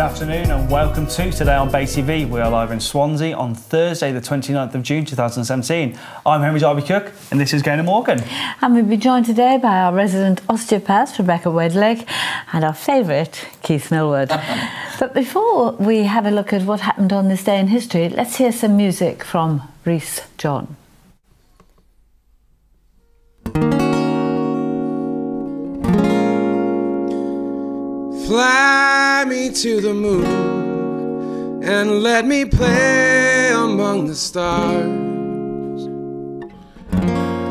afternoon and welcome to Today on BayTV. We are live in Swansea on Thursday the 29th of June 2017. I'm Henry Darby Cook and this is Gosney Morgan. And we'll be joined today by our resident osteopath Rebecca Wedlake and our favourite Keith Milward. But before we have a look at what happened on this day in history, let's hear some music from Rhys John. Fly me to the moon and let me play among the stars.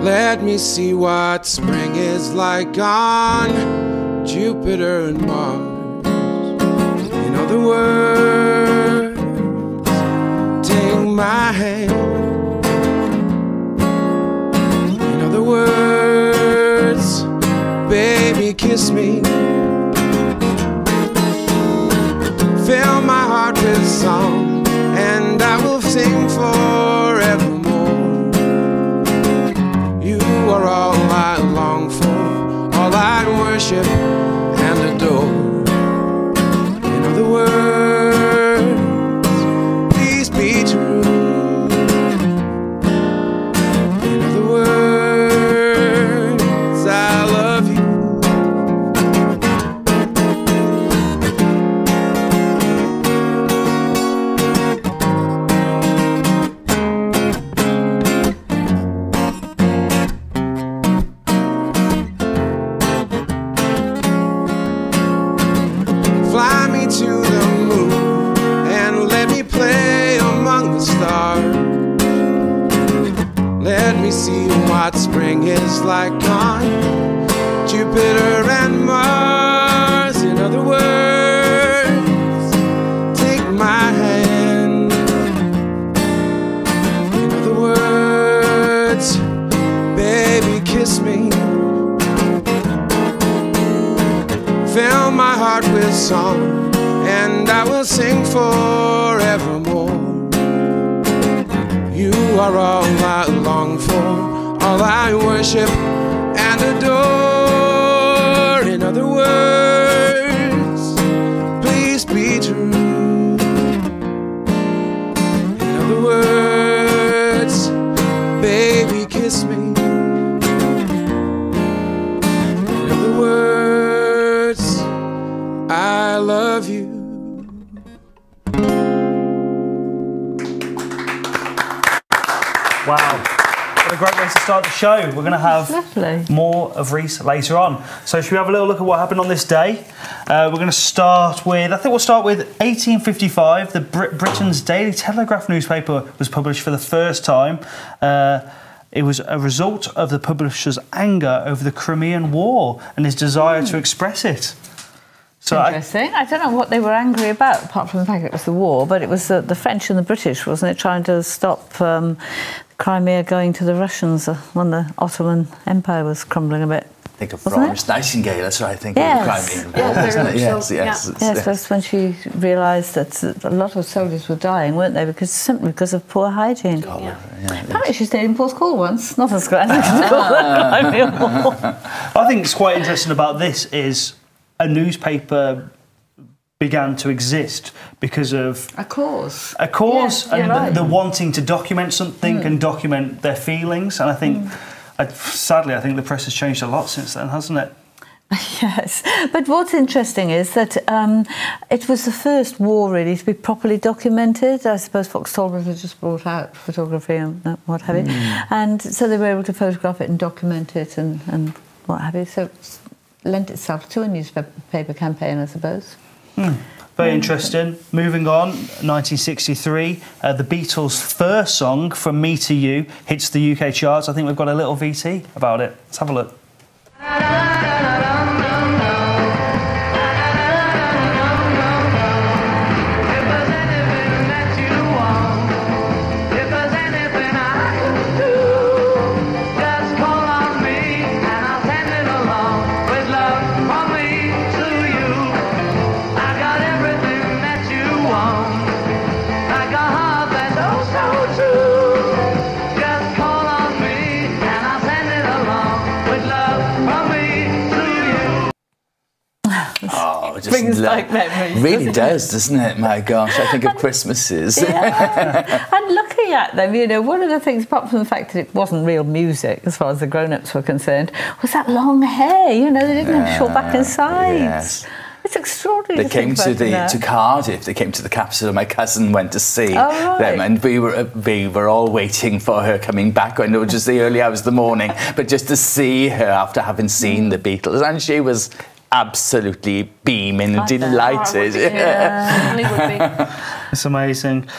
Let me see what spring is like on Jupiter and Mars. In other words, take my hand. In other words, baby, kiss me. Fill my heart with song, and I will sing forevermore. You are all I long for, all I worship and adore. In other words, please be true. In other words, I love you. Fly me to the moon and let me play among the stars. Let me see what spring is like on Jupiter and Mars. In other words, take my hand. In other words, baby, kiss me. Fill my heart with song, and I will sing forevermore. You are all I long for, all I worship and adore. In other words, please be true. In other words, baby, kiss me. In other words, I love you. Wow, what a great way to start the show. We're going to have more of Rhys later on. So should we have a little look at what happened on this day? We're going to start with, I think we'll start with 1855. The Britain's Daily Telegraph newspaper was published for the first time. It was a result of the publisher's anger over the Crimean War and his desire to express it. So Interesting. I don't know what they were angry about, apart from the fact it was the war, but it was the French and the British, wasn't it, trying to stop Crimea going to the Russians when the Ottoman Empire was crumbling a bit. Think of Florence Nightingale, that's what I think of the Crimean War, isn't it? Yes, that's when she realised that a lot of soldiers were dying, weren't they? Simply because of poor hygiene. Apparently she stayed in Port Call once, not as grand as the Crimean War. I think it's quite interesting about this is a newspaper began to exist because of a cause, yes, and the wanting to document something and document their feelings. And I think, sadly, I think the press has changed a lot since then, hasn't it? Yes, but what's interesting is that it was the first war really to be properly documented. I suppose Fox Talbot had just brought out photography and what have you, and so they were able to photograph it and document it and what have you. So it lent itself to a newspaper campaign, I suppose. Very interesting. Moving on, 1963, the Beatles' first song, From Me to You, hits the UK charts. I think we've got a little VT about it. Let's have a look. With love. just brings back memories. Really does, doesn't it? My gosh, I think of Christmases. Yeah. And looking at them, you know, one of the things, apart from the fact that it wasn't real music as far as the grown-ups were concerned, was that long hair. You know, they didn't have short back and sides. Yes. It's extraordinary. They came to Cardiff. They came to the capital. My cousin went to see them, and we were all waiting for her coming back. I know just the early hours of the morning, but just to see her after having seen the Beatles, and she was absolutely beaming and delighted. It's amazing.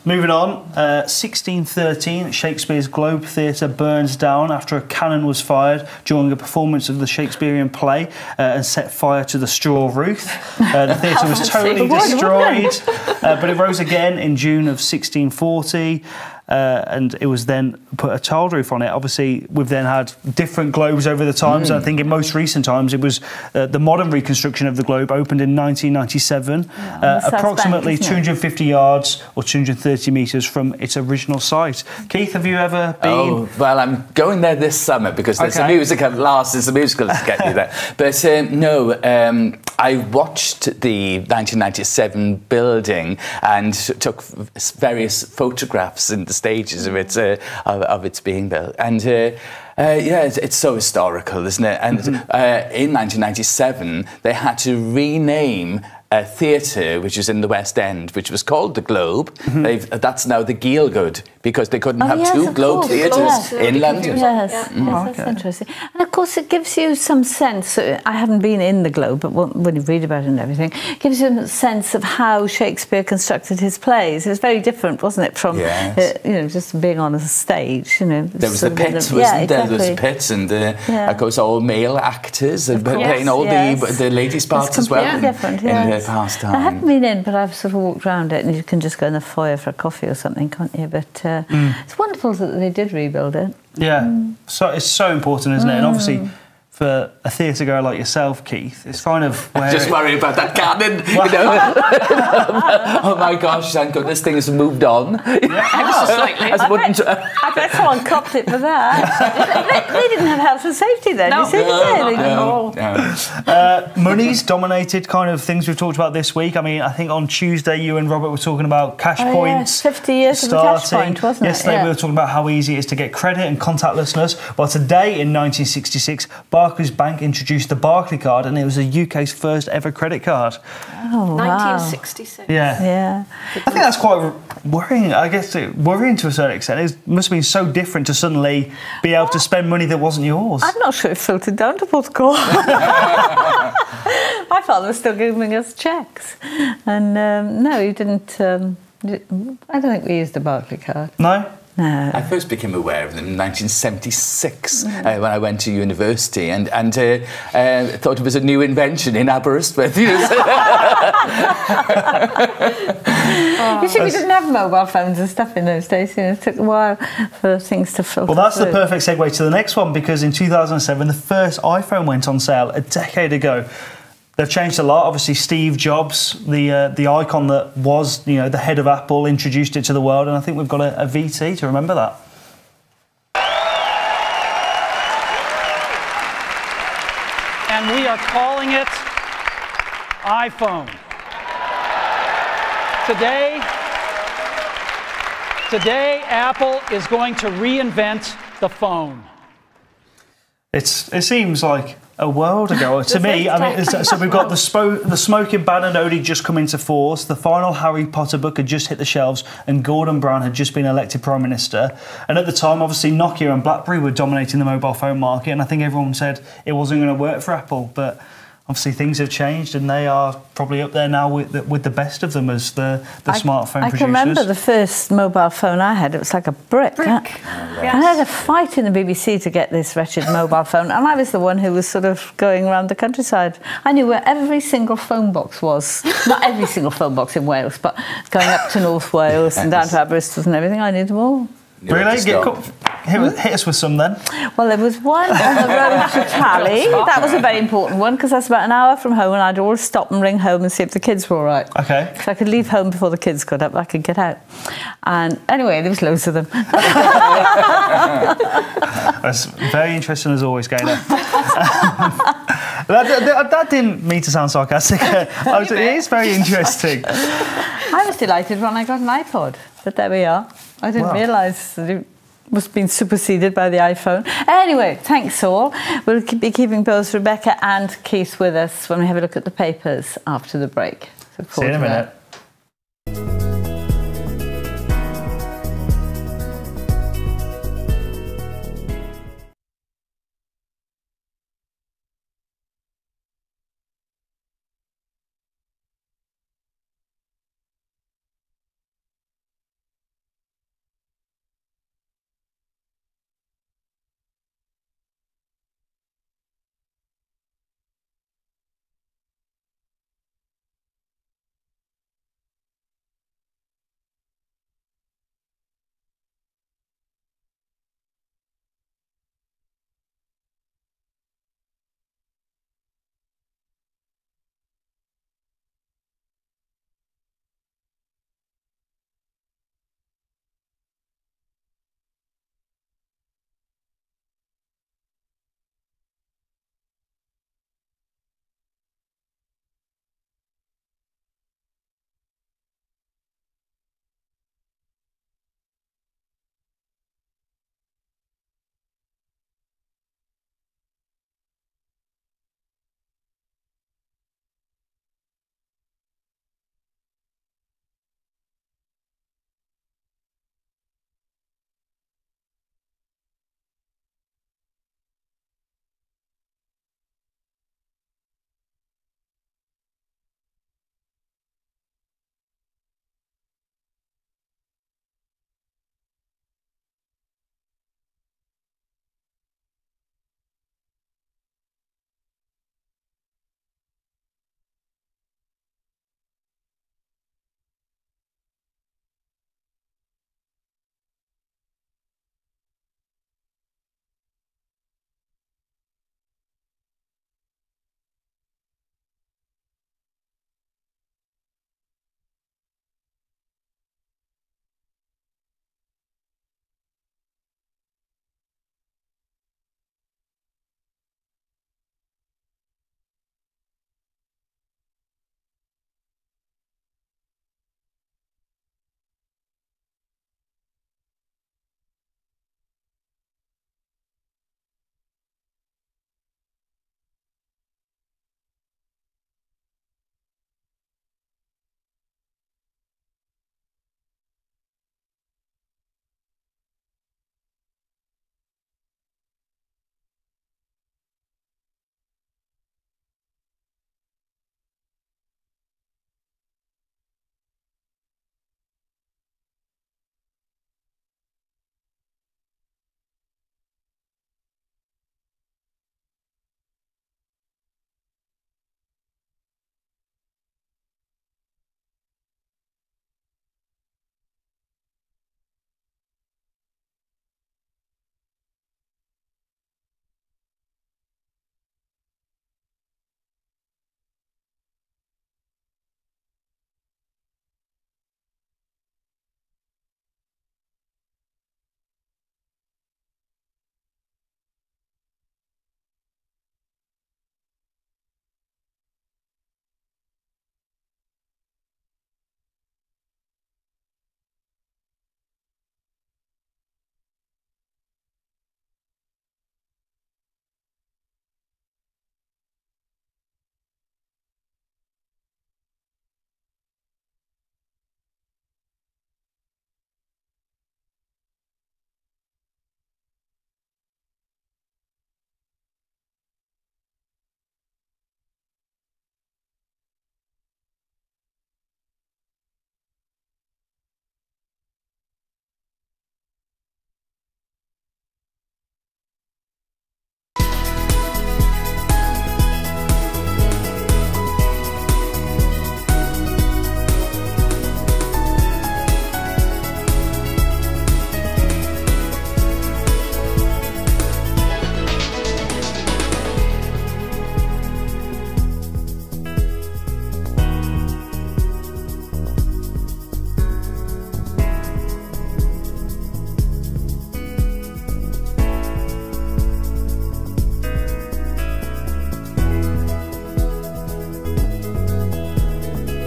Moving on, 1613, Shakespeare's Globe Theatre burns down after a cannon was fired during a performance of the Shakespearean play and set fire to the straw roof. The theatre was totally destroyed, but it rose again in June of 1640. And it was then put a tiled roof on it. Obviously, we've then had different globes over the times. And I think in most recent times, it was the modern reconstruction of the globe opened in 1997, approximately 250 yards or 230 metres from its original site. Keith, have you ever been? Oh, well, I'm going there this summer because there's a musical. There's a musical to get me there. But no, I watched the 1997 building and took various photographs in the stages of its being built, and yeah, it's so historical, isn't it? And in 1997, they had to rename a theatre which was in the West End, which was called the Globe. That's now the Gielgud, because they couldn't have two Globe theatres in London. Yes, that's interesting. And of course, it gives you some sense. I haven't been in the Globe, but when you read about it and everything, it gives you a sense of how Shakespeare constructed his plays. It was very different, wasn't it, from you know, just being on a stage. You know, there was the pit, wasn't there? There was the pit, and of course all male actors and playing all the ladies' parts as well. Completely different. In pastime. I haven't been in, but I've sort of walked around it, and you can just go in the foyer for a coffee or something, can't you? But it's wonderful that they did rebuild it. Yeah, so it's so important, isn't it? And obviously, for a theatre goer like yourself, Keith, it's kind of where just worry about that cannon. You know? Oh my gosh! Thank goodness things have moved on. I bet someone copped it for that. they didn't have health and safety then. Money's dominated kind of things we've talked about this week. I mean, I think on Tuesday you and Robert were talking about cash points. 50 years of the cash point, wasn't it? Yesterday we were talking about how easy it is to get credit and contactlessness. Well, today in 1966, Barclays Bank introduced the Barclaycard, and it was the UK's first ever credit card. Oh, wow. 1966. Yeah. I think that's quite worrying. I guess worrying to a certain extent. It must have been so different to suddenly be able to spend money that wasn't yours. I'm not sure it filtered down to Portugal. My father was still giving us cheques. And no, he didn't. I don't think we used the Barclaycard. No? No. I first became aware of them in 1976 when I went to university and thought it was a new invention in Aberystwyth. You see, we didn't have mobile phones and stuff in those days. You know, it took a while for things to filter. Well, that's the perfect segue to the next one, because in 2007, the first iPhone went on sale a decade ago. They've changed a lot. Obviously, Steve Jobs, the icon that was, you know, the head of Apple, introduced it to the world, and I think we've got a VT to remember that. And we are calling it iPhone. Today, Apple is going to reinvent the phone. It seems like a world ago to me. I mean, so we've got the smoking ban had only just come into force. The final Harry Potter book had just hit the shelves, and Gordon Brown had just been elected Prime Minister. And at the time, obviously, Nokia and BlackBerry were dominating the mobile phone market, and I think everyone said it wasn't going to work for Apple, but obviously things have changed, and they are probably up there now with the best of them as the smartphone producers. I can remember the first mobile phone I had. It was like a brick. And I had a fight in the BBC to get this wretched mobile phone, and I was the one who was sort of going around the countryside. I knew where every single phone box was. Not every single phone box in Wales, but going up to North Wales and down to Aberystwyth and everything, I knew them all. Really? Hit us with some then. Well, there was one on the road to Tally. That was a very important one, because that's about an hour from home, and I'd always stop and ring home and see if the kids were all right. Okay. So I could leave home before the kids got up, I could get out. And anyway, there was loads of them. That's very interesting as always, Gaynor. That didn't mean to sound sarcastic. It is very interesting. I was delighted when I got an iPod, but there we are. I didn't realise that it must have been superseded by the iPhone. Anyway, thanks all. We'll be keeping both Rebecca and Keith with us when we have a look at the papers after the break. See you in a minute.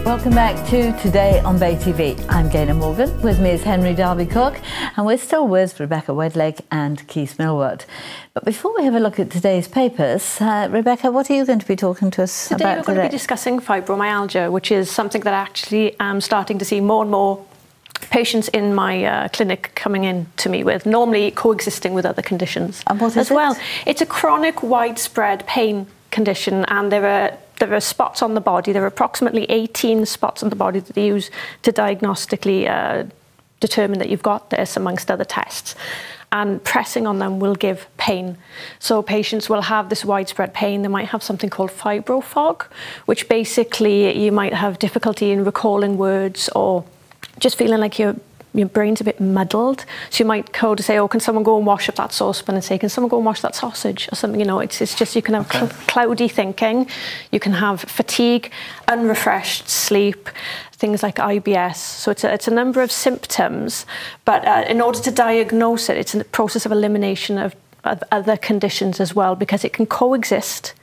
Welcome back to Today on BayTV. I'm Gaynor Morgan, with me is Henry Darby-Cook, and we're still with Rebecca Wedlake and Keith Milward. But before we have a look at today's papers, Rebecca, what are you going to be talking to us about today? Today we're going to be discussing fibromyalgia, which is something that I actually am starting to see more and more patients in my clinic coming in to me with, normally coexisting with other conditions. And what is as well? It's a chronic, widespread pain condition, and there are spots on the body. There are approximately 18 spots on the body that they use to diagnostically determine that you've got this, amongst other tests. And pressing on them will give pain. So patients will have this widespread pain. They might have something called fibrofog, which basically you might have difficulty in recalling words, or just feeling like your brain's a bit muddled. So you might go to say, oh, can someone go and wash up that saucepan, and say, can someone go and wash that sausage or something? You know, it's just, you can have cloudy thinking, you can have fatigue, unrefreshed sleep, things like IBS. So it's a number of symptoms, but in order to diagnose it, it's a process of elimination of other conditions as well, because it can coexist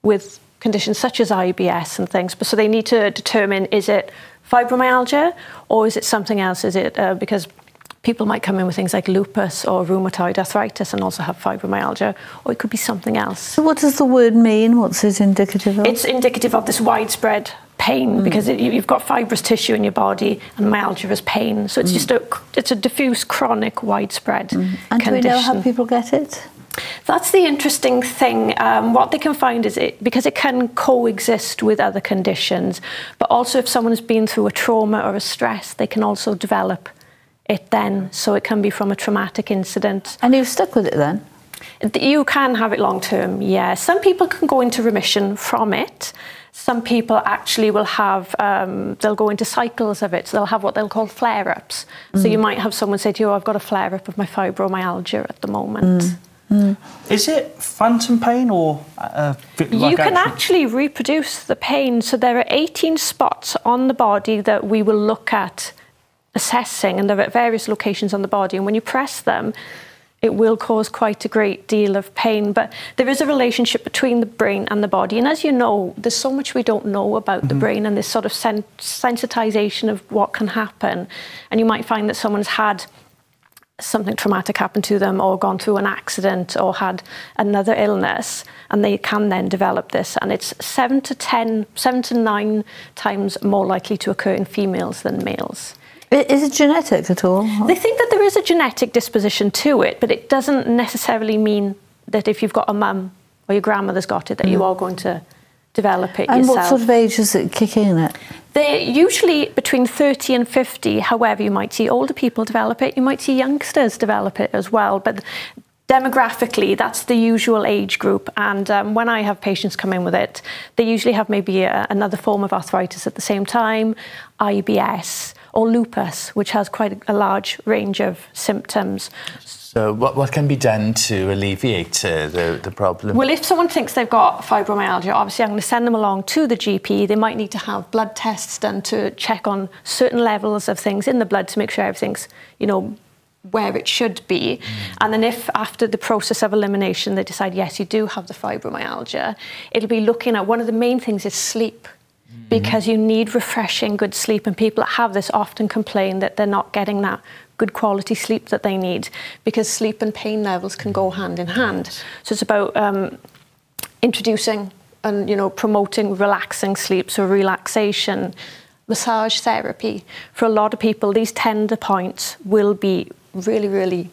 with conditions such as IBS and things. But so they need to determine, is it fibromyalgia, or is it something else? Is it because people might come in with things like lupus or rheumatoid arthritis and also have fibromyalgia, or it could be something else. So what does the word mean? What's it indicative of? It's indicative of this widespread pain, because you've got fibrous tissue in your body, and myalgia is pain. So it's just it's a diffuse, chronic, widespread condition. And do we know how people get it? That's the interesting thing. What they can find is because it can coexist with other conditions, but also if someone has been through a trauma or a stress, they can also develop it then. So it can be from a traumatic incident. And you've stuck with it then? You can have it long term, yeah. Some people can go into remission from it. Some people actually will have, they'll go into cycles of it. So they'll have what they'll call flare-ups. So you might have someone say to you, oh, I've got a flare-up of my fibromyalgia at the moment. Is it phantom pain, or you can actually reproduce the pain? So there are 18 spots on the body that we will look at assessing, and they're at various locations on the body, and when you press them, it will cause quite a great deal of pain. But there is a relationship between the brain and the body, and as you know, there's so much we don't know about the brain, and this sort of sensitization of what can happen. And you might find that someone's had something traumatic happen to them, or gone through an accident, or had another illness, and they can then develop this. And it's 7 to 9 times more likely to occur in females than males. Is it genetic at all? They think that there is a genetic disposition to it, but it doesn't necessarily mean that if you've got a mum or your grandmother's got it, that you are going to develop it yourself. And what sort of age does it kick in at? They're usually between 30 and 50. However, you might see older people develop it. You might see youngsters develop it as well. But demographically, that's the usual age group. And when I have patients come in with it, they usually have maybe another form of arthritis at the same time, IBS or lupus, which has quite a large range of symptoms. So what can be done to alleviate the problem? Well, if someone thinks they've got fibromyalgia, obviously I'm going to send them along to the GP. They might need to have blood tests done to check on certain levels of things in the blood to make sure everything's, you know, where it should be. And then if after the process of elimination they decide, yes, you do have the fibromyalgia, it'll be looking at, one of the main things is sleep. Because you need refreshing, good sleep, and people that have this often complain that they're not getting that good quality sleep that they need, because sleep and pain levels can go hand in hand. So it's about introducing and, you know, promoting relaxing sleep, so relaxation, massage therapy. For a lot of people, these tender points will be really, really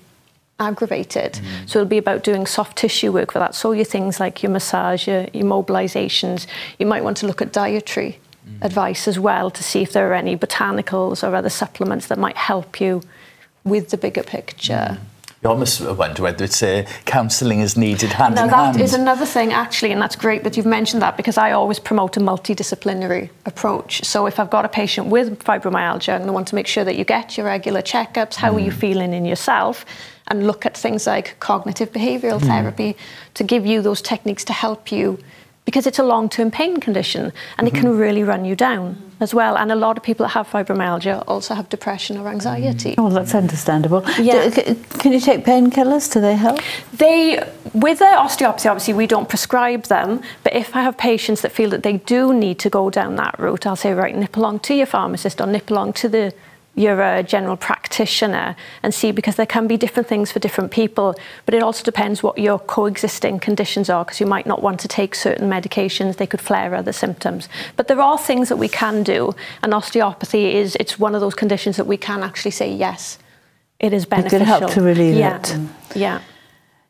aggravated. So it'll be about doing soft tissue work for that. So your things like your massage, your mobilizations. You might want to look at dietary advice as well to see if there are any botanicals or other supplements that might help you with the bigger picture. You almost wonder whether it's counselling is needed hand in hand. Now that is another thing actually, and that's great that you've mentioned that, because I always promote a multidisciplinary approach. So if I've got a patient with fibromyalgia, I'm going to want to make sure that you get your regular checkups, how are you feeling in yourself, and look at things like cognitive behavioural therapy to give you those techniques to help you because it's a long-term pain condition and it can really run you down as well. And a lot of people that have fibromyalgia also have depression or anxiety. Oh, that's understandable. Yeah. Can you take painkillers? Do they help? With their osteopathy, obviously, we don't prescribe them, but if I have patients that feel that they do need to go down that route, I'll say, right, nip along to your pharmacist or nip along to your general practitioner and see, because there can be different things for different people, but it also depends what your coexisting conditions are, because you might not want to take certain medications, they could flare other symptoms. But there are things that we can do, and osteopathy it's one of those conditions that we can actually say, yes, it is beneficial. It could help to relieve it. Yeah.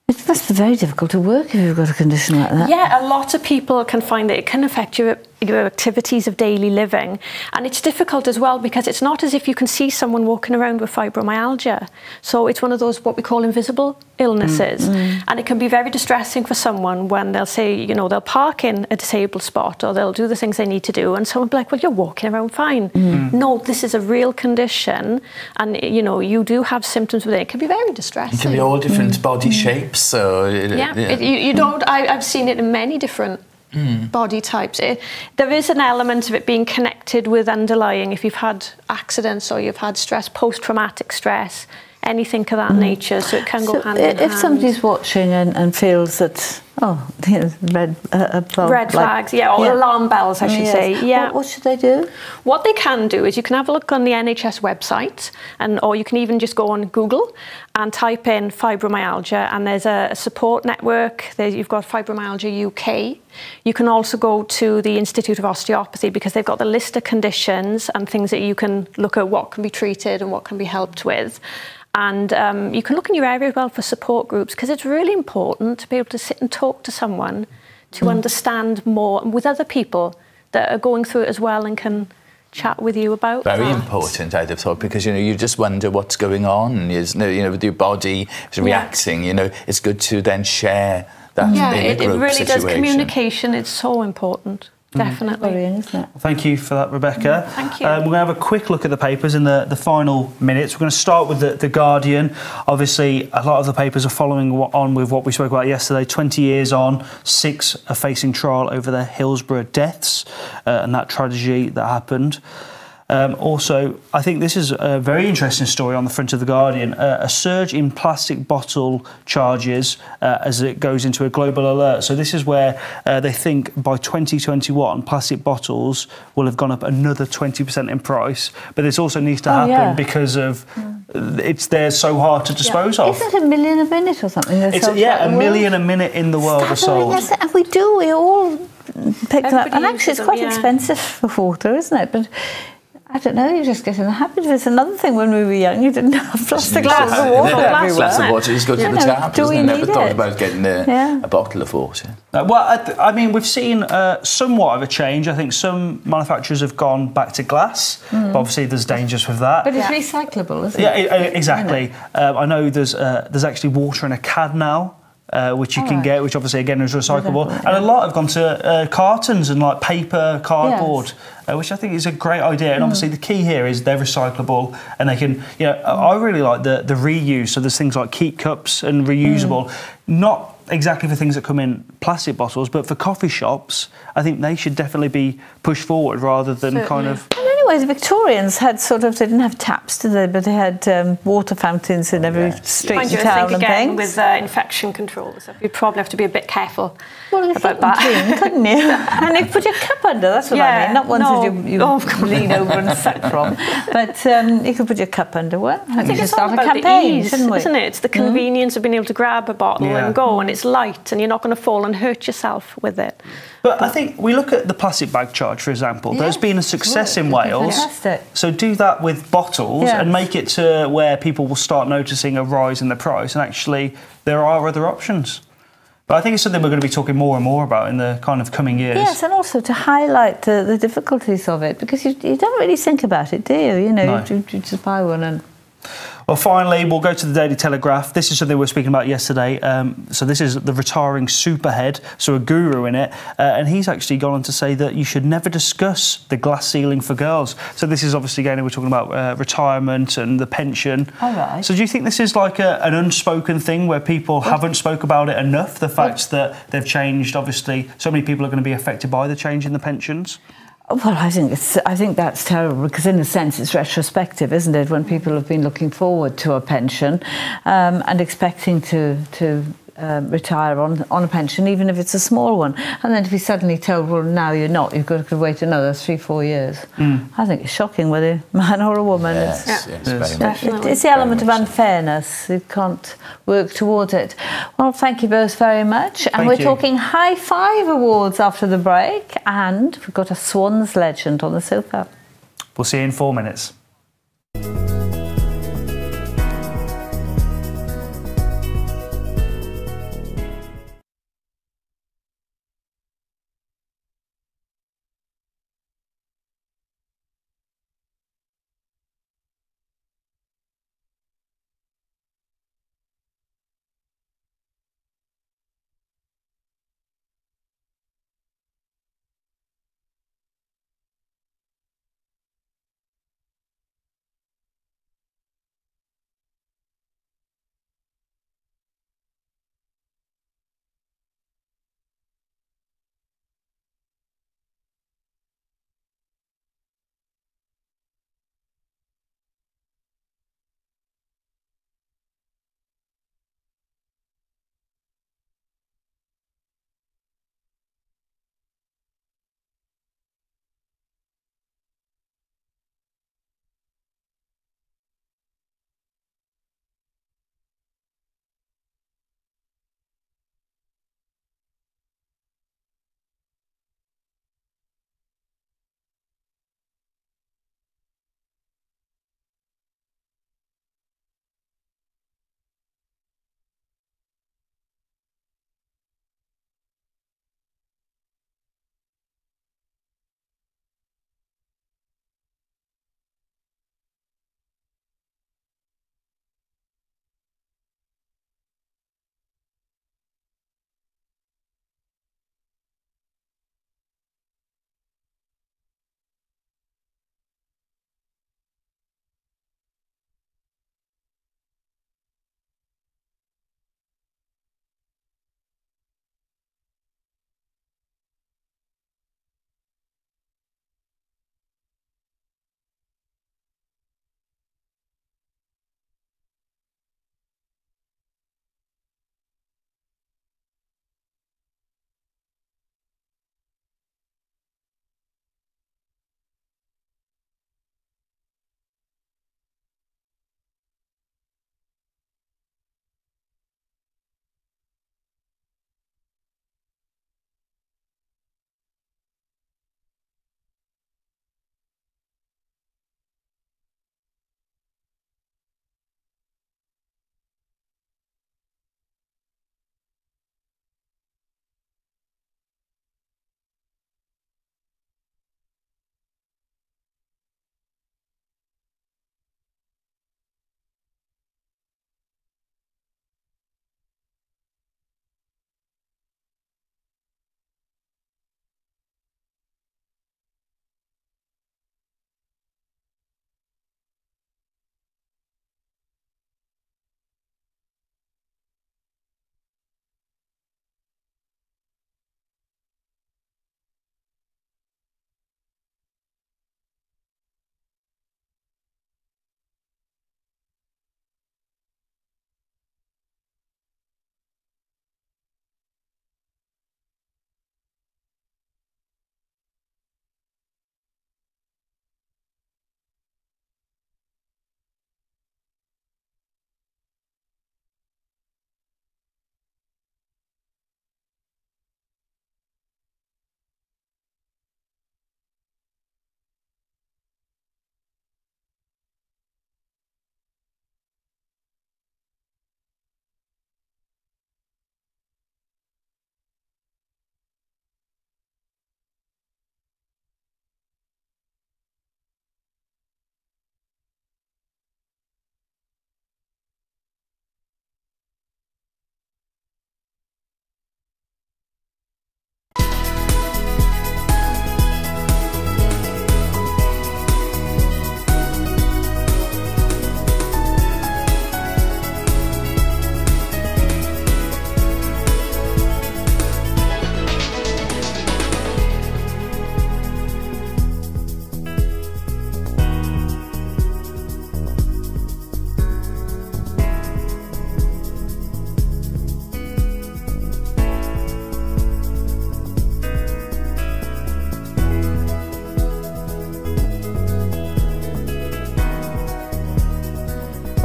It must be very difficult to work if you've got a condition like that. Yeah, a lot of people can find that it can affect your activities of daily living. And it's difficult as well, because it's not as if you can see someone walking around with fibromyalgia. So it's one of those what we call invisible illnesses. And it can be very distressing for someone when they'll say, you know, they'll park in a disabled spot or they'll do the things they need to do, and someone will be like, well, you're walking around fine. No, this is a real condition, and, you know, you do have symptoms with it. It can be very distressing. It can be all different body shapes. So you don't. I've seen it in many different body types. There is an element of it being connected with underlying, if you've had accidents or you've had stress, post-traumatic stress, anything of that nature, so it can go hand in hand. If somebody's watching and feels that, red flags, or alarm bells, I should say. Yeah. What should they do? What they can do is you can have a look on the NHS website, or you can even just go on Google and type in fibromyalgia, and there's a support network. You've got Fibromyalgia UK. You can also go to the Institute of Osteopathy, because they've got the list of conditions and things that you can look at, what can be treated and what can be helped with. And you can look in your area as well for support groups, because it's really important to be able to sit and talk to someone to understand more with other people that are going through it as well and can chat with you about Very important, I'd have thought, because, you know, you just wonder what's going on, you know, with your body reacting. You know, it's good to then share that in a group it really situation. does. Communication, it's so important. Definitely. Isn't it? Thank you for that, Rebecca. Thank you. We're going to have a quick look at the papers in the final minutes. We're going to start with the Guardian. Obviously, a lot of the papers are following on with what we spoke about yesterday. 20 years on, 6 are facing trial over the Hillsborough deaths and that tragedy that happened. Also, I think this is a very interesting story on the front of the Guardian. A surge in plastic bottle charges as it goes into a global alert. So this is where they think by 2021 plastic bottles will have gone up another 20% in price. But this also needs to happen because of they're so hard to dispose of. Isn't it 1 million a minute or something? $1 million a minute in the world are sold. And we all pick them up. And actually it's quite expensive for water, isn't it? But I don't know, you just get in the habit of it. It's another thing when we were young, you didn't have plastic glasses of water everywhere. Glass of water, you just go to the tap, do we never need thought it? about getting a bottle of water. Well, I mean, we've seen somewhat of a change. I think some manufacturers have gone back to glass, but obviously there's dangers with that. But it's recyclable, isn't it? Yeah, exactly. I know there's actually water in a can now, which you can get, which obviously again is recyclable, and a lot have gone to cartons and like paper, cardboard, which I think is a great idea. And obviously the key here is they're recyclable, and they can, you know, I really like the reuse. So there's things like keep cups and reusable, not exactly for things that come in plastic bottles, but for coffee shops, I think they should definitely be pushed forward rather than kind of. The Victorians had they didn't have taps, did they? But they had water fountains in every street in town and things. With infection control, so you'd probably have to be a bit careful about that. Clean, couldn't you? And you put your cup under, that's what I mean. Not ones that you lean over and suck from. But you could put your cup under one. I think it's all about the ease, isn't it? It's the convenience of being able to grab a bottle and go, and it's light, and you're not going to fall and hurt yourself with it. But I think we look at the plastic bag charge, for example. There's been a success in Wales. Fantastic. So do that with bottles and make it to where people will start noticing a rise in the price, and actually there are other options. But I think it's something we're going to be talking more and more about in the kind of coming years. Yes, and also to highlight the difficulties of it, because you don't really think about it, do you? You know, you just buy one and Well, finally, we'll go to the Daily Telegraph. This is something we were speaking about yesterday. So this is the retiring superhead, so a guru in it. And he's actually gone on to say that you should never discuss the glass ceiling for girls. So this is obviously, again, we're talking about retirement and the pension. All right. So do you think this is like an unspoken thing where people haven't spoke about it enough? The fact that they've changed, obviously, so many people are going to be affected by the change in the pensions? Well, I think that's terrible because, in a sense, it's retrospective, isn't it? When people have been looking forward to a pension and expecting to retire on a pension, even if it's a small one, and then to be suddenly told, well, now you're not, you've got to wait another 3-4 years. I think it's shocking whether a man or a woman. Yes, very much. It's the element of unfairness. You can't work towards it. Well, thank you both very much. And we're talking High Five Awards after the break, and we've got a Swans legend on the sofa. We'll see you in 4 minutes.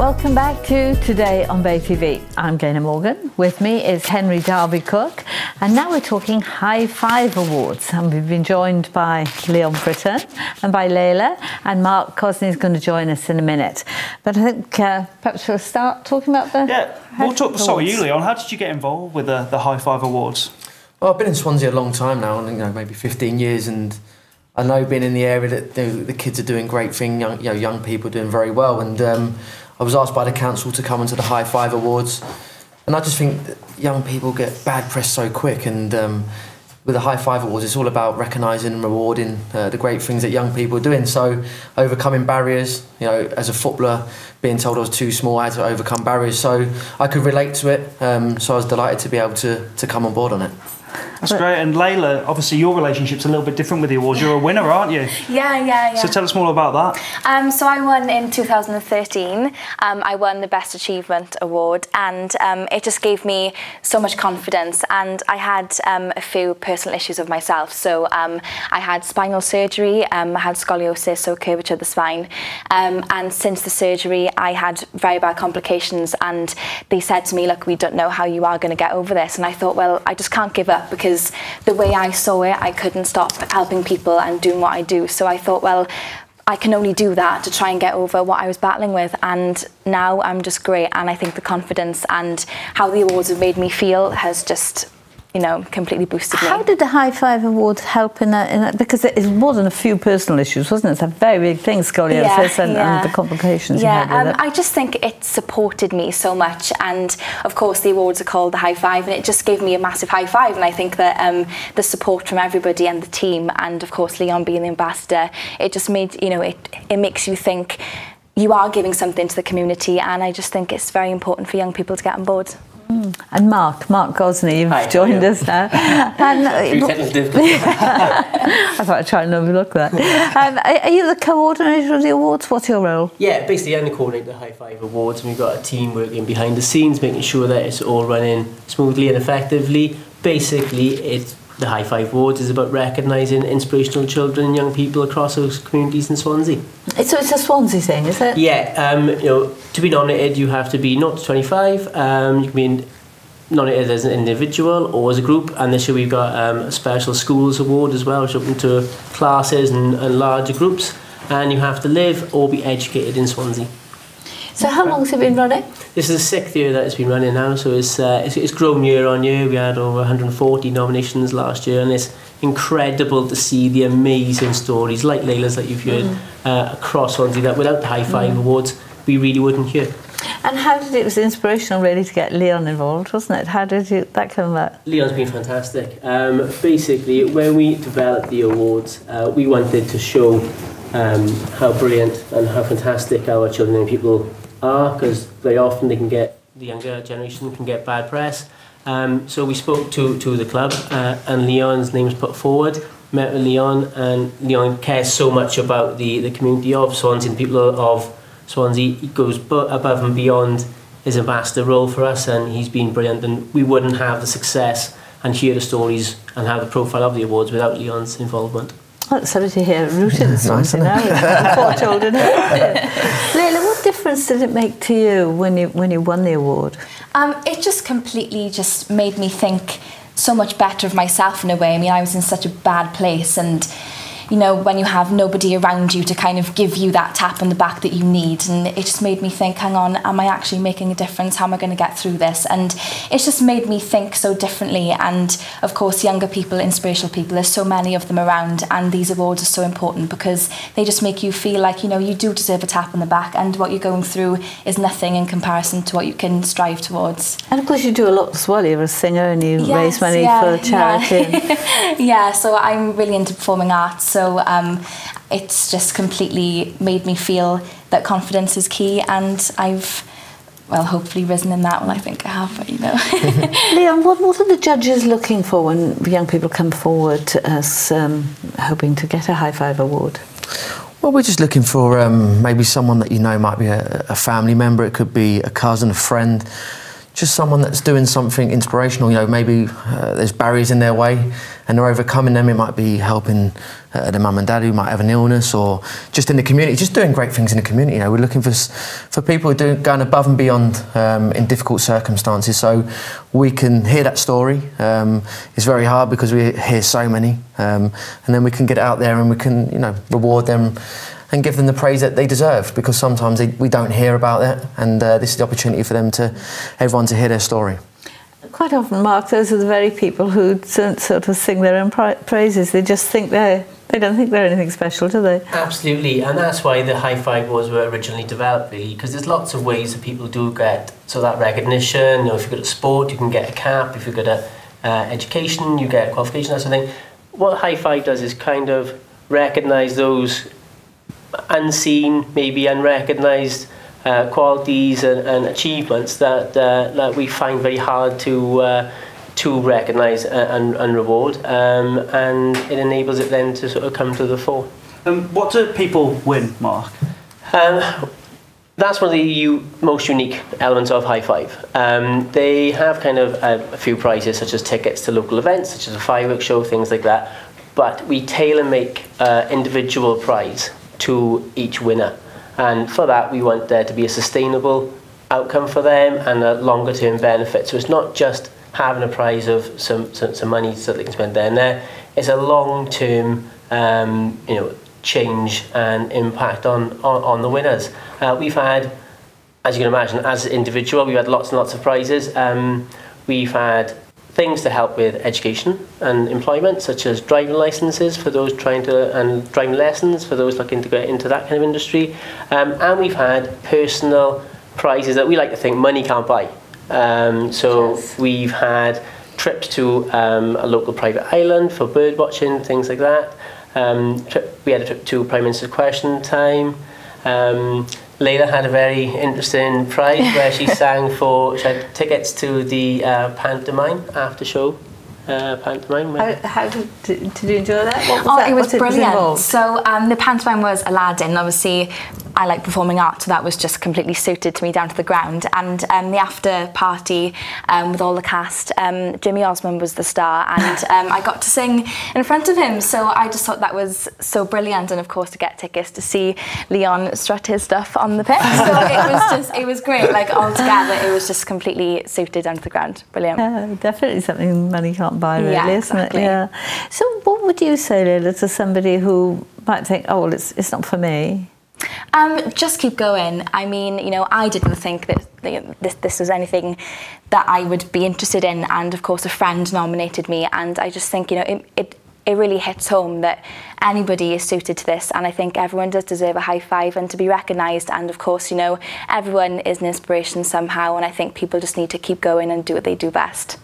Welcome back to Today on BayTV. I'm Gaynor Morgan. With me is Henry Darby Cook. And now we're talking High Five Awards. And we've been joined by Leon Britton and by Layla. And Mark Gosney is going to join us in a minute. But I think perhaps we'll start talking about the... Yeah, we'll talk. So you, Leon, how did you get involved with the High Five Awards? Well, I've been in Swansea a long time now, maybe 15 years, and I know being in the area that the kids are doing great things, young people are doing very well, and I was asked by the council to come into the High Five Awards, and I just think that young people get bad press so quick, and with the High Five Awards it's all about recognising and rewarding the great things that young people are doing. So overcoming barriers, as a footballer being told I was too small, I had to overcome barriers, so I could relate to it, so I was delighted to be able to come on board on it. That's great. And Layla, obviously your relationship's a little bit different with the awards. You're a winner, aren't you? Yeah. So tell us more about that. So I won in 2013. I won the Best Achievement Award, and it just gave me so much confidence. And I had a few personal issues of myself. So I had spinal surgery, I had scoliosis, so curvature of the spine. And since the surgery, I had very bad complications, and they said to me, look, we don't know how you are going to get over this. And I thought, well, I just can't give up, because the way I saw it, I couldn't stop helping people and doing what I do. So I thought, well, I can only do that to try and get over what I was battling with. And now I'm just great. And I think the confidence and how the awards have made me feel has just, completely boosted me. How did the High Five Awards help in that? Because it wasn't a few personal issues, wasn't it? It's a very big thing, scoliosis and the complications you had with it. I just think it supported me so much. And of course, the awards are called the High Five, and it just gave me a massive high five. And I think that the support from everybody and the team, and of course, Leon being the ambassador, it just made, it makes you think you are giving something to the community. And I just think it's very important for young people to get on board. And Mark Gosney, you've joined us now. And, I thought I'd try and overlook that. Are you the coordinator of the awards? What's your role? Yeah, basically I'm the coordinator of the High Five Awards, and we've got a team working behind the scenes, making sure that it's all running smoothly and effectively. Basically, the High Five Awards is about recognising inspirational children and young people across those communities in Swansea. So it's a Swansea thing, is it? Yeah, to be nominated you have to be 0 to 25. You can be nominated as an individual or as a group, and this year we've got a special schools award as well, which is open to classes and larger groups, and you have to live or be educated in Swansea. So how long has it been running? This is the 6th year that it's been running now, so it's grown year on year. We had over 140 nominations last year, and it's incredible to see the amazing stories like Layla's that you've heard across Swansea that without the High Five Awards we really wouldn't hear. And how did it was inspirational really to get Leon involved, wasn't it? How did that come about? Leon's been fantastic. Basically, when we developed the awards, we wanted to show how brilliant and how fantastic our children and people are, because very often the younger generation can get bad press. So we spoke to the club, and Leon's name was put forward. Met with Leon, and Leon cares so much about the community of Swansea and the people of Swansea. He goes above and beyond his ambassador role for us, and he's been brilliant, and we wouldn't have the success and hear the stories and have the profile of the awards without Leon's involvement. Oh, it's sorry to hear rooted in Swansea now. Poor children. Layla, what difference did it make to you when you won the award? It just completely just made me think so much better of myself in a way. I mean, I was in such a bad place, and when you have nobody around you to kind of give you that tap on the back that you need, and it just made me think, hang on, am I actually making a difference? How am I going to get through this? And it's just made me think so differently. And of course, younger people, inspirational people, there's so many of them around, and these awards are so important because they just make you feel like, you do deserve a tap on the back, and what you're going through is nothing in comparison to what you can strive towards. And of course you do a lot as well. You're a singer and you raise money for charity. Yeah, so I'm really into performing arts. So it's just completely made me feel that confidence is key, and I've, hopefully risen in that. Well, I think I have, but Leon, what are the judges looking for when young people come forward as hoping to get a High Five Award? Well, we're just looking for maybe someone that might be a family member. It could be a cousin, a friend. just someone that's doing something inspirational. You know, maybe there's barriers in their way and they're overcoming them. It might be helping their mum and dad who might have an illness, or just in the community, just doing great things in the community. You know, we're looking for people who are going above and beyond in difficult circumstances. So we can hear that story. It's very hard because we hear so many, and then we can get it out there and we can, you know, reward them and give them the praise that they deserve, because sometimes we don't hear about that, and this is the opportunity for them everyone to hear their story. Quite often, Mark, those are the very people who don't sort of sing their own praises. They just think they don't think they're anything special, do they? Absolutely, and that's why the high five awards were originally developed, really, because there's lots of ways that people do get that recognition. You know, if you're good at sport, you can get a cap. If you're good at education, you get a qualification, that sort of thing. What high five does is kind of recognise those unseen, maybe unrecognised qualities and achievements that we find very hard to recognise and reward, and it enables it then to sort of come to the fore. What do people win, Mark? That's one of the most unique elements of High Five. They have kind of a few prizes, such as tickets to local events, such as a fireworks show, things like that, but we tailor-make individual prize to each winner, and for that we want there to be a sustainable outcome for them and a longer term benefit. So it's not just having a prize of some money so they can spend there and there. It's a long term change and impact on the winners. We've had, as you can imagine, as an individual, we've had lots and lots of prizes. We've had things to help with education and employment, such as driving licenses for those and driving lessons for those looking to get into that kind of industry. And we've had personal prizes that we like to think money can't buy. So we've had trips to a local private island for bird watching, things like that. We had a trip to Prime Minister's Question Time. Layla had a very interesting prize where she she had tickets to the pantomime after show. Pantomime. How did you enjoy that? It was brilliant. So the pantomime was Aladdin. Obviously, I like performing art, so that was just completely suited to me down to the ground. And the after party with all the cast, Jimmy Osmond was the star, and I got to sing in front of him. So I just thought that was so brilliant, and of course to get tickets to see Leon strut his stuff on the pitch. So it was great. Like all together, it was just completely suited down to the ground. Brilliant. Yeah, definitely something money can't buy, really, yeah, isn't exactly. it? Yeah. So what would you say, Layla, to somebody who might think, oh, well, it's not for me? Just keep going. I mean, you know, I didn't think that this was anything that I would be interested in, and of course a friend nominated me, and I just think, you know, it really hits home that anybody is suited to this, and I think everyone does deserve a high five and to be recognised, and of course, you know, everyone is an inspiration somehow, and I think people just need to keep going and do what they do best.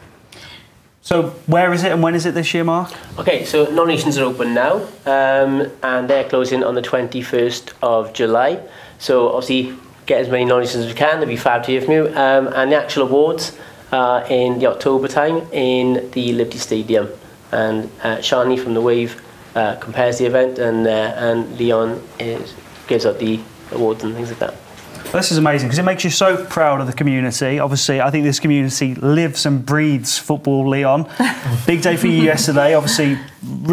So where is it and when is it this year, Mark? Okay, so nominations are open now, and they're closing on the 21st of July. So obviously get as many nominations as we can, it'll be fab to hear from you. And the actual awards are in the October time in the Liberty Stadium. And Shani from The Wave compares the event, and Leon gives out the awards and things like that. This is amazing because it makes you so proud of the community. Obviously, I think this community lives and breathes football, Leon. Big day for you yesterday. Obviously,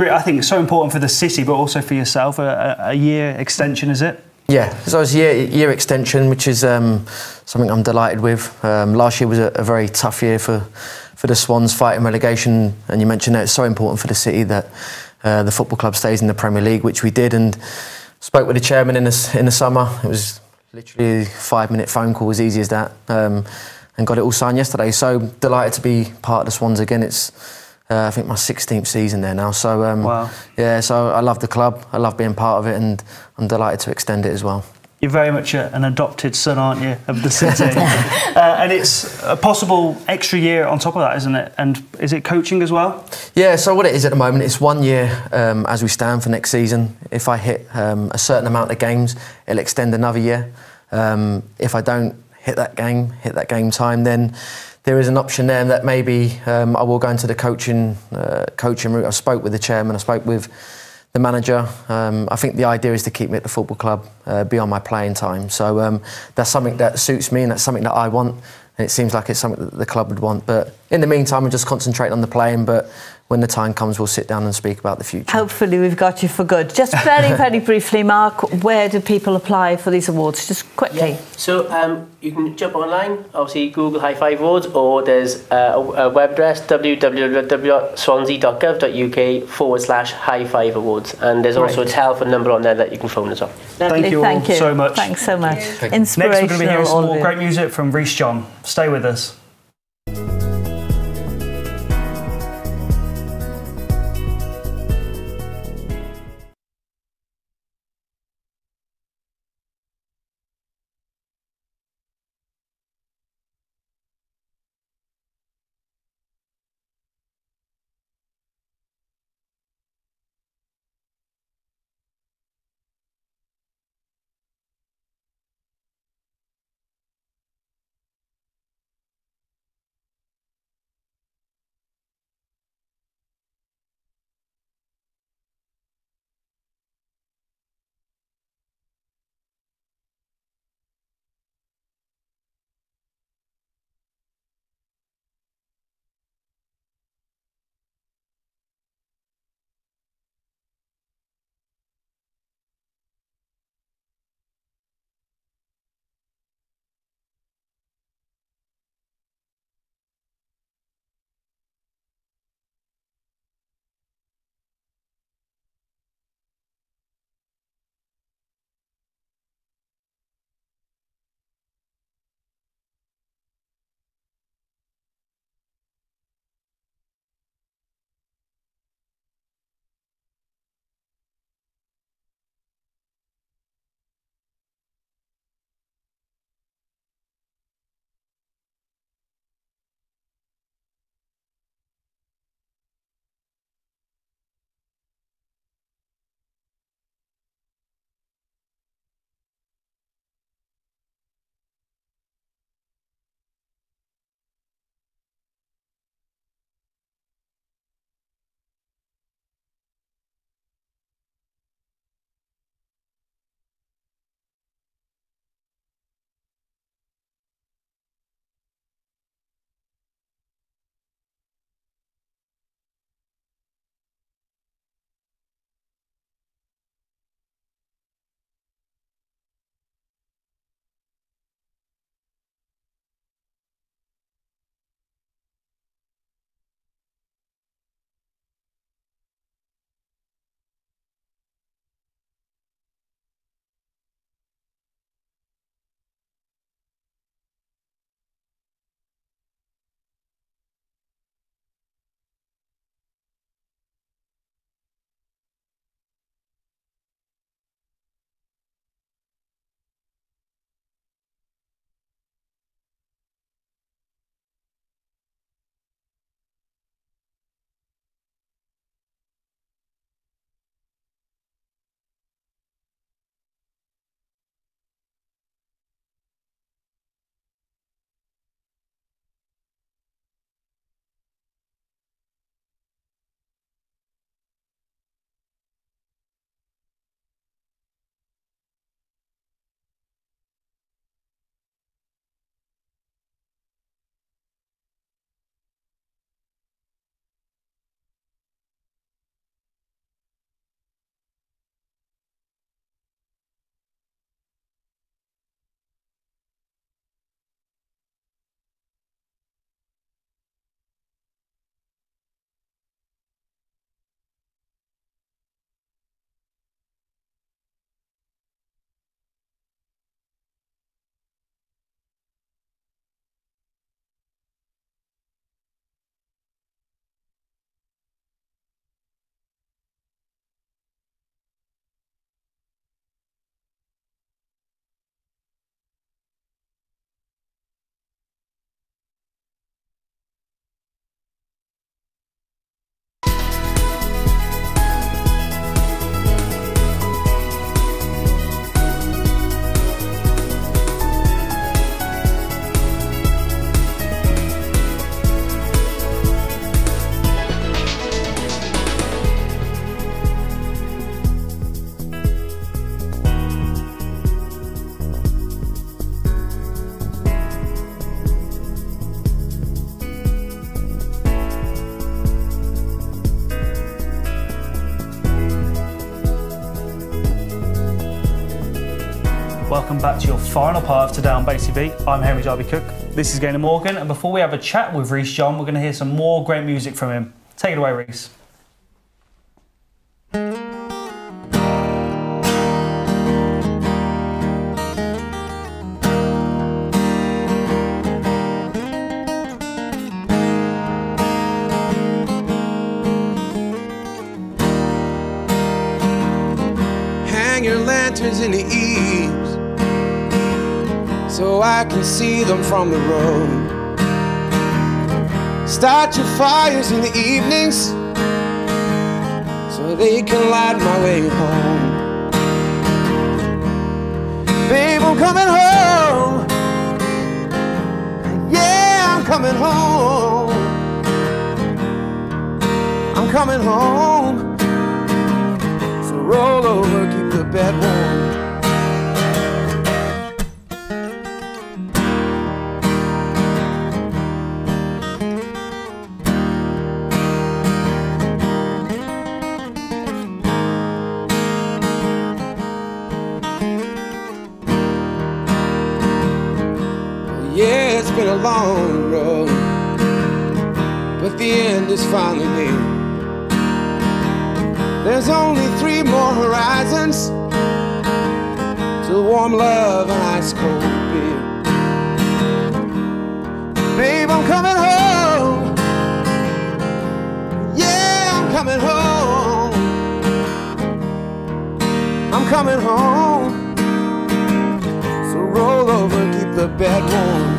I think it's so important for the city, but also for yourself. A year extension, is it? Yeah, so it's a year extension, which is something I'm delighted with. Last year was a very tough year for the Swans, fighting relegation, and you mentioned that it's so important for the city that the football club stays in the Premier League, which we did, and spoke with the chairman in the summer. It was literally a 5-minute phone call, as easy as that, and got it all signed yesterday. So delighted to be part of the Swans again. It's I think my 16th season there now. So wow. Yeah, so I love the club. I love being part of it, and I'm delighted to extend it as well. You're very much an adopted son, aren't you, of the city? And it's a possible extra year on top of that, isn't it? And is it coaching as well? Yeah, so what it is at the moment, it's 1 year as we stand for next season. If I hit a certain amount of games, it'll extend another year. If I don't hit that game time, then there is an option there that maybe I will go into the coaching route. I spoke with the chairman, I spoke with the manager. I think the idea is to keep me at the football club beyond my playing time. So that's something that suits me, and that's something that I want. and it seems like it's something that the club would want. But in the meantime, we're just concentrating on the playing, but when the time comes, we'll sit down and speak about the future. Hopefully we've got you for good. Just very, very briefly, Mark, where do people apply for these awards? Just quickly. Yeah. So you can jump online, obviously Google High Five Awards, or there's a web address, www.swansea.gov.uk/High Five Awards. And there's also a telephone number on there that you can phone as well. Thank you all so much. Thanks so much. Inspirational. Next we're going to be hearing some more great music from Rhys John. Stay with us. Welcome back to your final part of Today on BayTV. I'm Henry Darby Cook. This is Gaynor Morgan, and before we have a chat with Rhys John, we're going to hear some more great music from him. Take it away, Rhys. Hang your lanterns in the eaves so I can see them from the road. Start your fires in the evenings so they can light my way home. Babe, I'm coming home. Yeah, I'm coming home. I'm coming home. So roll over, keep the bed warm. Yeah, it's been a long road, but the end is finally near. There's only 3 more horizons till warm love and ice cold beer. Babe, I'm coming home. Yeah, I'm coming home. I'm coming home. So roll over, keep the bed warm.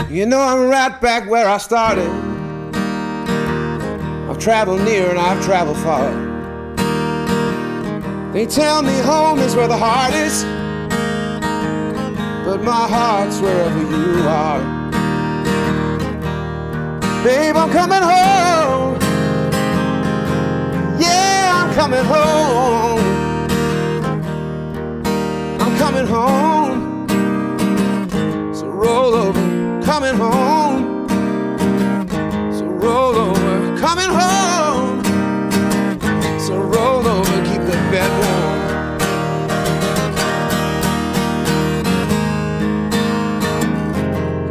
You know I'm right back where I started. I've traveled near and I've traveled far. They tell me home is where the heart is, but my heart's wherever you are. Babe, I'm coming home. Yeah, I'm coming home. I'm coming home. So roll over. Coming home, so roll over. Coming home, so roll over. Keep the bed warm.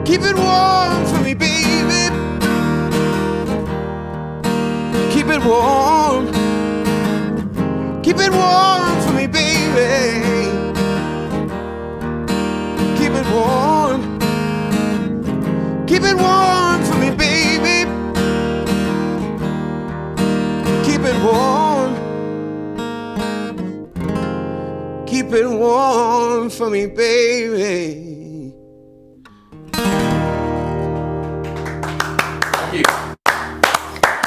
Keep it warm for me, baby. Keep it warm. Keep it warm for me, baby. Keep it warm. Keep it warm for me, baby. Keep it warm. Keep it warm for me, baby. Thank you.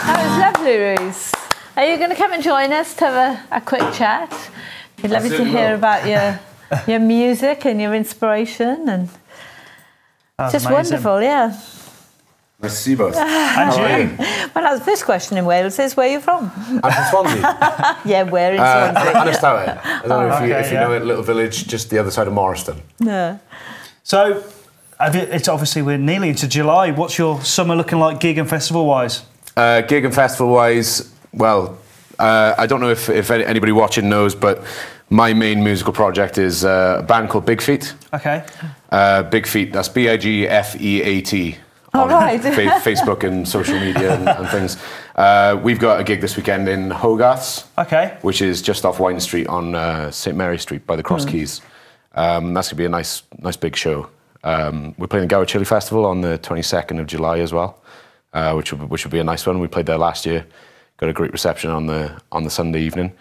That was lovely, Rhys. Are you going to come and join us to have a quick chat? We'd love you to hear about your music and your inspiration and. Just amazing. Wonderful, yeah. Nice to see you both. Well, the first question in Wales is, where are you from? I'm from Swansea. Yeah, where in Swansea? Aberystwyth. I don't know if you know it, little village just the other side of Morriston. No. So, it's obviously we're nearly into July. What's your summer looking like, gig and festival-wise? Gig and festival-wise, well, I don't know if anybody watching knows, but my main musical project is a band called Big Feet. Okay. Big Feet, that's BIGFEAT. Oh, on right. Facebook and social media and things. We've got a gig this weekend in Hogarth's, okay, which is just off Wine Street on St Mary Street by the Cross Keys. That's going to be a nice big show. We're playing the Gower Chili Festival on the 22nd of July as well, which will be a nice one. We played there last year, got a great reception on the Sunday evening.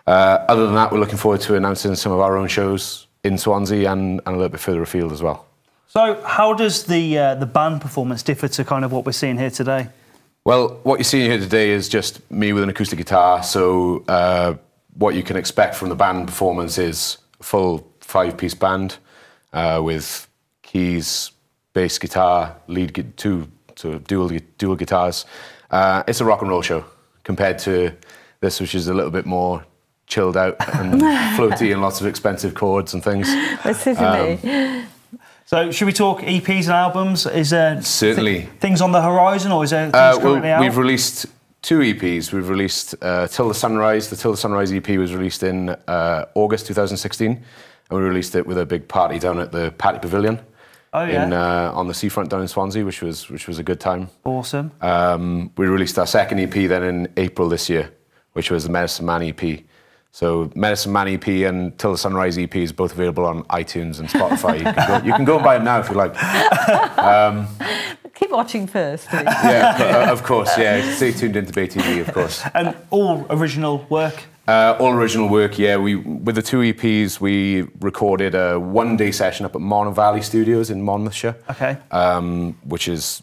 Other than that, we're looking forward to announcing some of our own shows in Swansea and a little bit further afield as well. So how does the band performance differ to kind of what we're seeing here today? Well, what you're seeing here today is just me with an acoustic guitar. So what you can expect from the band performance is a full 5-piece band with keys, bass guitar, two dual guitars. It's a rock and roll show compared to this, which is a little bit more chilled out and floaty and lots of expensive chords and things. So should we talk EPs and albums? Is there certainly things on the horizon, or is there things currently out? We've released 2 EPs. We've released Till the Sunrise. The Till the Sunrise EP was released in August 2016, and we released it with a big party down at the Patty Pavilion. Oh yeah. On the seafront down in Swansea, which was a good time. Awesome. We released our second EP then in April this year, which was the Medicine Man EP. So Medicine Man EP and Till the Sunrise EP is both available on iTunes and Spotify. You can go and buy them now if you like. Keep watching first, please. Yeah, of course. Yeah, stay tuned into BayTV, of course. And all original work. All original work. Yeah, with the 2 EPs, we recorded a 1-day session up at Monmouth Valley Studios in Monmouthshire. Okay. Which is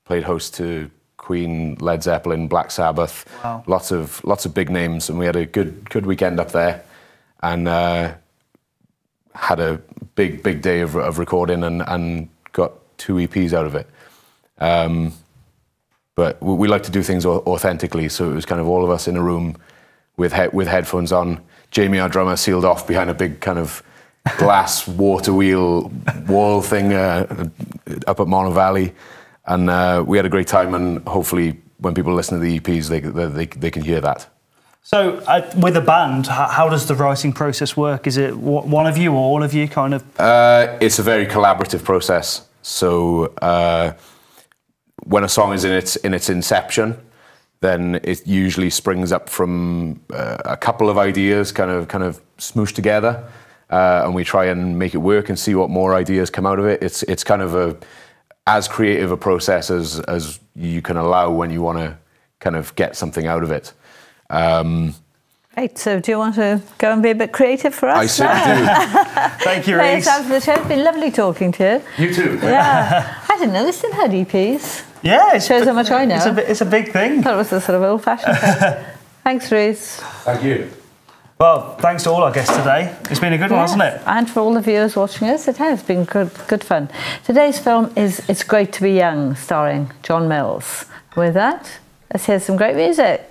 played host to Queen, Led Zeppelin, Black Sabbath, wow. lots of big names, and we had a good weekend up there, and had a big day of recording and got 2 EPs out of it. But we like to do things authentically, so it was kind of all of us in a room with headphones on. Jamie, our drummer, sealed off behind a big kind of glass water wheel wall thing up at Monmouth Valley. And we had a great time, and hopefully when people listen to the EPs, they can hear that. So with a band, how does the writing process work? Is it one of you or all of you kind of? It's a very collaborative process. So when a song is in its inception, then it usually springs up from a couple of ideas kind of smooshed together, and we try and make it work and see what more ideas come out of it. It's kind of as creative a process as you can allow when you want to kind of get something out of it. Right, so do you want to go and be a bit creative for us? I certainly do. Thank you, Reece. It's been lovely talking to you. You too. Yeah. I didn't know they still had EPs. Yeah. It shows how much I know. It's a big thing. I thought it was a sort of old-fashioned thing. Thanks, Reece. Thank you. Well, thanks to all our guests today. It's been a good one, hasn't it? And for all the viewers watching us, it has been good fun. Today's film is It's Great to Be Young, starring John Mills. With that, let's hear some great music.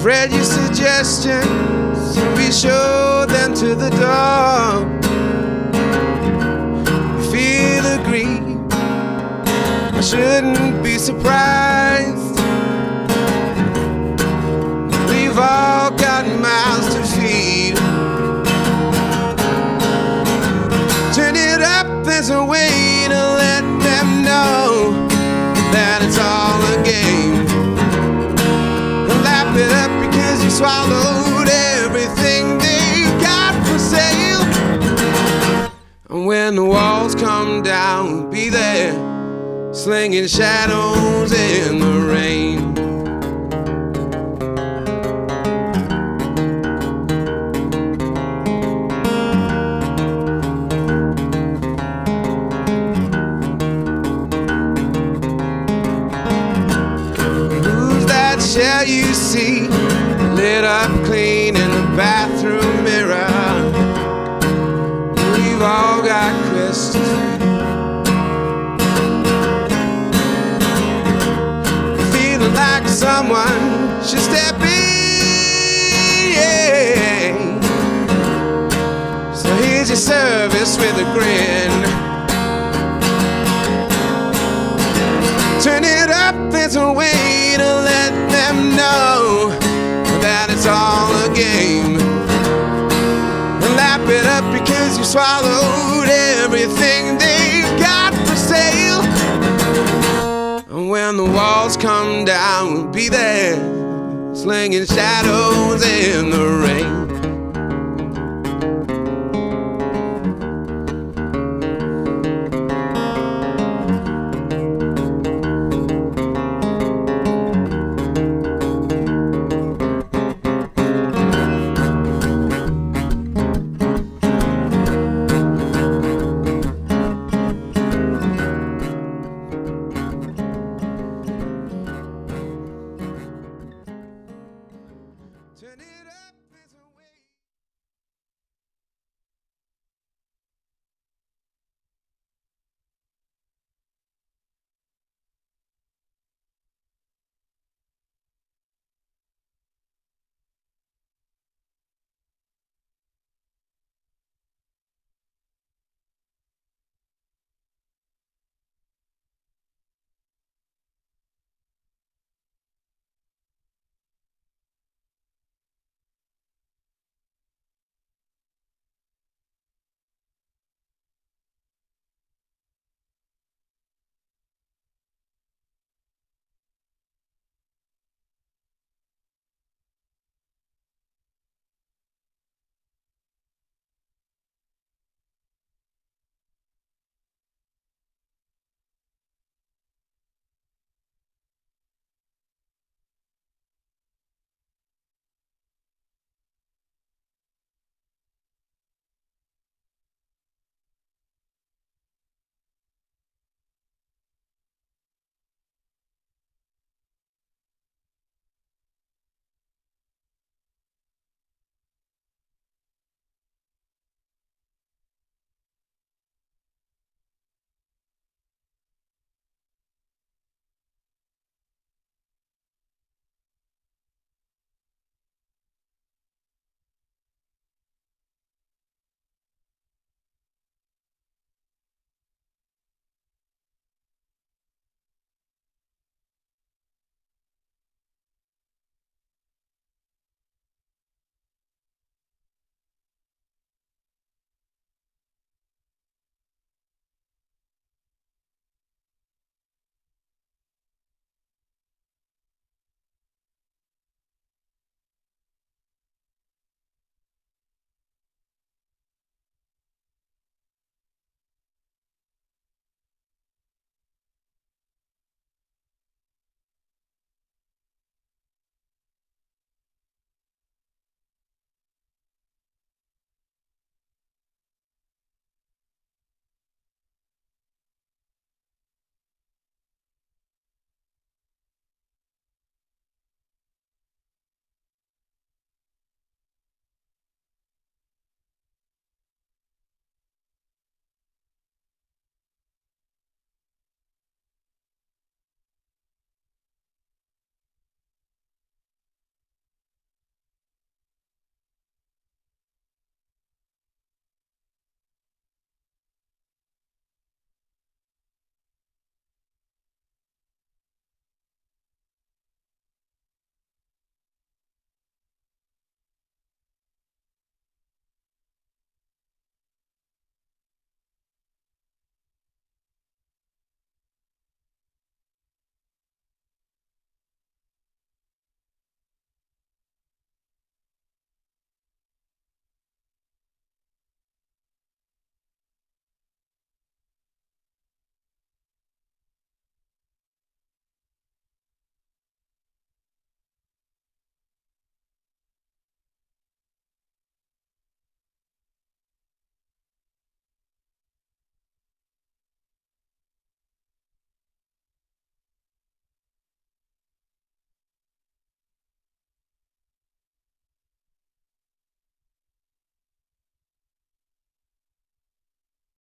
Read your suggestions, we showed them to the door. We feel aggrieved, I shouldn't be surprised. We've all got mouths to feed. Turn it up, there's a way to let them know that it's all a game. Lap it up because you swallowed everything they've got for sale. And when the walls come down, be there, slinging shadows in the rain. Shall you see, lit up clean in the bathroom mirror? We've all got questions. Feeling like someone should step in. So here's your service with a grin. Turn it up, there's a way to let them know that it's all a game. Lap it up because you swallowed everything they've got for sale. And when the walls come down, be there, slinging shadows in the rain.